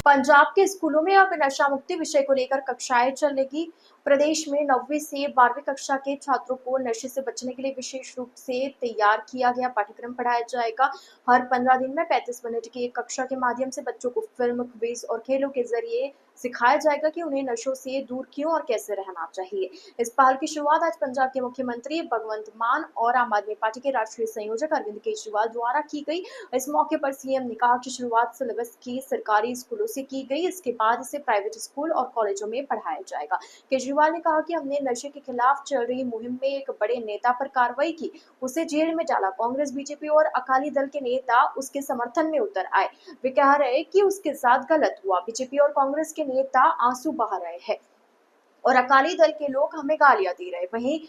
पंजाब के स्कूलों में अब नशा मुक्ति विषय को लेकर कक्षाएं चलेगी। प्रदेश में 9वीं से 12वीं कक्षा के छात्रों को नशे से बचने के लिए विशेष रूप से तैयार किया गया पाठ्यक्रम पढ़ाया जाएगा। हर 15 दिन में 35 मिनट की एक कक्षा के माध्यम से बच्चों को फिल्म, क्विज और खेलों के जरिए सिखाया जाएगा कि उन्हें नशों से दूर क्यों और कैसे रहना चाहिए। इस पहल की शुरुआत आज पंजाब के मुख्यमंत्री भगवंत मान और आम आदमी पार्टी के राष्ट्रीय संयोजक अरविंद केजरीवाल द्वारा की गई। इस मौके पर सीएम ने कहा कि शुरुआत सिलेबस की सरकारी स्कूलों से की गई, इसके बाद इसे प्राइवेट स्कूल और कॉलेजों में पढ़ाया जाएगा। केजरीवाल ने कहा कि हमने नशे के खिलाफ चल रही मुहिम में एक बड़े नेता पर कार्रवाई की, उसे जेल में डाला। कांग्रेस, बीजेपी और अकाली दल के नेता उसके समर्थन में उतर आए। वे कह रहे कि उसके साथ गलत हुआ। बीजेपी और कांग्रेस के नेता आंसू बहा रहे हैं और अकाली दल के लोग हमें गालियां दे रहे। वहीं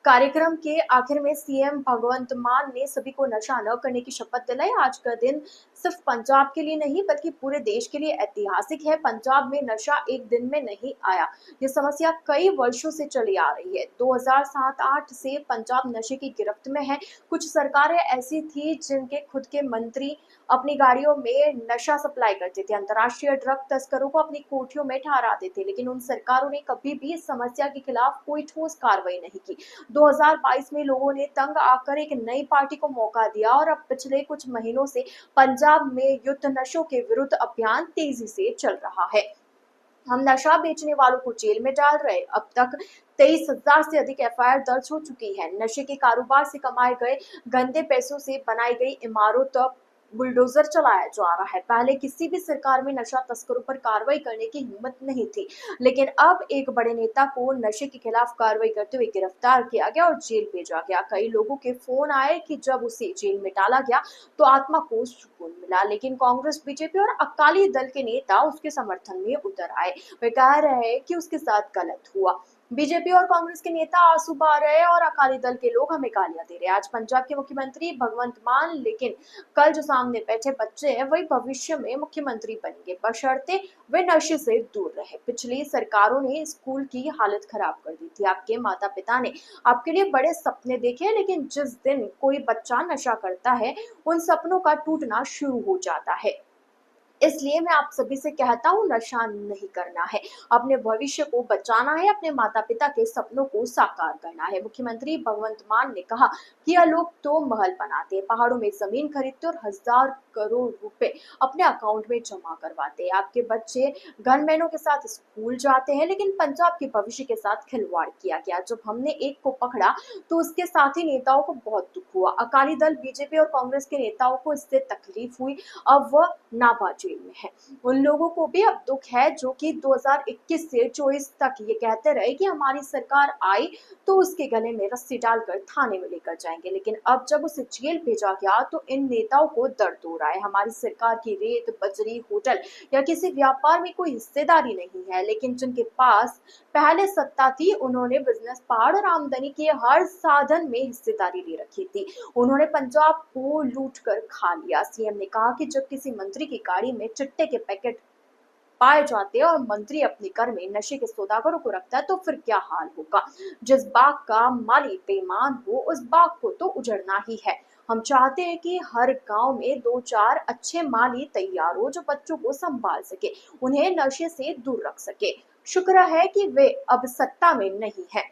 कार्यक्रम के आखिर में सीएम भगवंत मान ने सभी को नशा न करने की शपथ दिलाई। आज का दिन सिर्फ पंजाब के लिए नहीं बल्कि पूरे देश के लिए ऐतिहासिक है। पंजाब में नशा एक दिन में नहीं आया, ये समस्या कई वर्षों से चली आ रही है। 2007-8 से पंजाब नशे की गिरफ्त में है। कुछ सरकारें ऐसी थी जिनके खुद के मंत्री अपनी गाड़ियों में नशा सप्लाई करते थे, अंतर्राष्ट्रीय ड्रग तस्करों को अपनी कोठियों में ठहराते थे, लेकिन उन सरकारों ने कभी भी इस समस्या के खिलाफ कोई ठोस कार्रवाई नहीं की। 2022 में लोगों ने तंग आकर एक नई पार्टी को मौका दिया और अब पिछले कुछ महीनों से पंजाब में युद्ध नशों के विरुद्ध अभियान तेजी से चल रहा है। हम नशा बेचने वालों को जेल में डाल रहे। अब तक 23,000 से अधिक एफआईआर दर्ज हो चुकी है। नशे के कारोबार से कमाए गए गंदे पैसों से बनाई गई इमारतों बुलडोजर चलाया जा रहा है। पहले किसी भी सरकार में नशा तस्करों पर कार्रवाई करने की हिम्मत नहीं थी, लेकिन अब एक बड़े नेता को नशे के खिलाफ कार्रवाई करते हुए गिरफ्तार किया गया और जेल भेजा गया। कई लोगों के फोन आए कि जब उसे जेल में डाला गया तो आत्मा को सुकून मिला, लेकिन कांग्रेस, बीजेपी और अकाली दल के नेता उसके समर्थन में उतर आए। वे कह रहे हैं कि उसके साथ गलत हुआ। बीजेपी और कांग्रेस के नेता आंसू बहा रहे हैं और अकाली दल के लोग हमें गालियां दे रहे हैं। आज पंजाब के मुख्यमंत्री भगवंत मान, लेकिन कल जो सामने बैठे बच्चे हैं वही भविष्य में मुख्यमंत्री बनेंगे, बशर्ते वे नशे से दूर रहे। पिछली सरकारों ने स्कूल की हालत खराब कर दी थी। आपके माता पिता ने आपके लिए बड़े सपने देखे, लेकिन जिस दिन कोई बच्चा नशा करता है उन सपनों का टूटना शुरू हो जाता है। इसलिए मैं आप सभी से कहता हूँ, नशा नहीं करना है, अपने भविष्य को बचाना है, अपने माता पिता के सपनों को साकार करना है। मुख्यमंत्री भगवंत मान ने कहा कि यह लोग तो महल बनाते हैं, पहाड़ों में जमीन खरीदते और 1,000 करोड़ रुपए अपने अकाउंट में जमा करवाते हैं। आपके बच्चे गनमैनों के साथ स्कूल जाते हैं, लेकिन पंजाब के भविष्य के साथ खिलवाड़ किया गया। जब हमने एक को पकड़ा तो उसके साथी नेताओं को बहुत दुख हुआ। अकाली दल, बीजेपी और कांग्रेस के नेताओं को इससे तकलीफ हुई। अब वह नाबाजिल में है। उन लोगों को भी अब दुख है जो कि 2021 से 24 तक ये कहते रहे कि हमारी सरकार आई तो उसके गले में रस्सी डालकर थाने में लेकर जाएंगे, लेकिन अब जब उसे जेल भेजा गया तो इन नेताओं को दर्द हो रहा है। हमारी सरकार की रेत, बजरी, होटल या किसी व्यापार में कोई हिस्सेदारी नहीं है, लेकिन जिनके पास पहले सत्ता थी उन्होंने बिजनेस, पहाड़ और आमदनी के हर साधन में हिस्सेदारी ले रखी थी। उन्होंने पंजाब को लूट कर खा लिया। सीएम ने कहा कि जब किसी मंत्री की गाड़ी में चिट्टे के पैकेट पाए जाते हैं और मंत्री अपने घर में नशे के सौदागरों को रखता है तो फिर क्या हाल होगा। जिस बाग का माली बेईमान हो उस बाग को तो उजड़ना ही है। हम चाहते हैं कि हर गांव में 2-4 अच्छे माली तैयार हो जो बच्चों को संभाल सके, उन्हें नशे से दूर रख सके। शुक्र है कि वे अब सत्ता में नहीं है।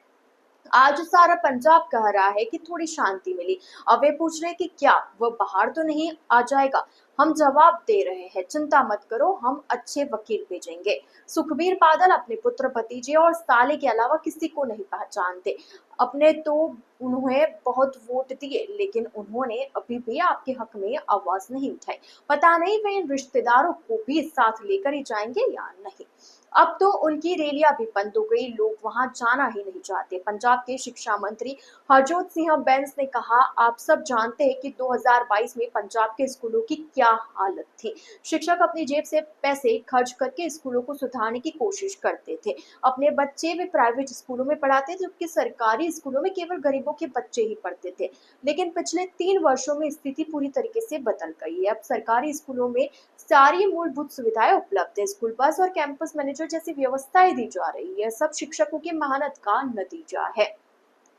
आज सारा पंजाब कह रहा है कि थोड़ी शांति मिली। अब वे पूछ रहे हैं कि क्या वह बाहर तो नहीं आ जाएगा। हम जवाब दे रहे हैं, चिंता मत करो, हम अच्छे वकील भेजेंगे। सुखबीर बादल अपने पुत्र, भतीजे और साले के अलावा किसी को नहीं पहचानते। अपने तो उन्हें बहुत वोट दिए, लेकिन उन्होंने अभी भी आपके हक में आवाज नहीं उठाई। पता नहीं वे इन रिश्तेदारों को भी साथ लेकर ही जाएंगे या नहीं। अब तो उनकी रैलियां भी बंद हो गई, लोग वहां जाना ही नहीं चाहते। पंजाब के शिक्षा मंत्री हरजोत सिंह बैंस ने कहा, आप सब जानते हैं कि 2022 में पंजाब के स्कूलों की क्या हालत थी। शिक्षक अपनी जेब से पैसे खर्च करके स्कूलों को सुधारने की कोशिश करते थे। अपने बच्चे वे प्राइवेट स्कूलों में पढ़ाते थे, जबकि सरकारी स्कूलों में केवल गरीबों के बच्चे ही पढ़ते थे। लेकिन पिछले 3 वर्षों में स्थिति पूरी तरीके से बदल गई है। अब सरकारी स्कूलों में सारी मूलभूत सुविधाएं उपलब्ध है, स्कूल बस और कैंपस मैनेजर जैसी व्यवस्थाएं दी जा रही है। सब शिक्षकों की मेहनत का नतीजा है।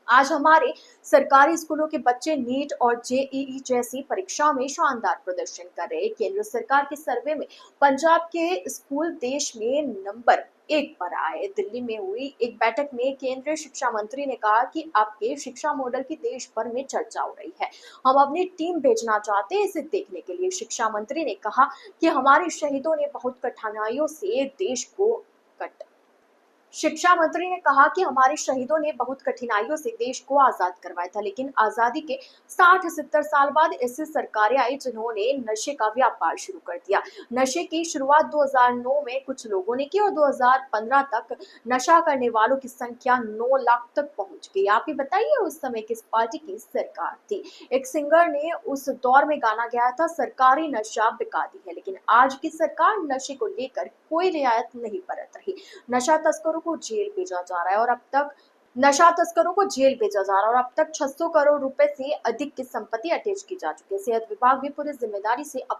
आज हमारे सरकारी स्कूलों के बच्चे नीट और जेईई जैसी परीक्षाओं में शानदार प्रदर्शन कर रहे हैं। केंद्र सरकार के सर्वे में पंजाब के स्कूल देश में नंबर 1 पर आए। दिल्ली में हुई एक बैठक में केंद्रीय शिक्षा मंत्री ने कहा कि आपके शिक्षा मॉडल की देश भर में चर्चा हो रही है। हम अपनी टीम भेजना चाहते हैं इसे देखने के लिए। शिक्षा मंत्री ने कहा कि हमारे शहीदों ने बहुत कठिनाइयों से देश को कट शिक्षा मंत्री ने कहा कि हमारे शहीदों ने बहुत कठिनाइयों से देश को आजाद करवाया था, लेकिन आजादी के 60-70 साल बाद ऐसी सरकारें आई जिन्होंने नशे का व्यापार शुरू कर दिया। नशे की शुरुआत 2009 में कुछ लोगों ने की और 2015 तक नशा करने वालों की संख्या 9 लाख तक पहुंच गई। आप ही बताइए उस समय किस पार्टी की सरकार थी। एक सिंगर ने उस दौर में गाना गाया था, सरकारी नशा बिका दी है, लेकिन आज की सरकार नशे को लेकर कोई रियायत नहीं बरत रही। नशा तस्करों को जेल भेजा जा रहा है और अब तक नशा तस्करों को जेल भेजा जा रहा है और अब तक 600 करोड़ रुपए से अधिक की संपत्ति अटैच की जा चुकी है। सेहत विभाग भी पूरी जिम्मेदारी से अपनी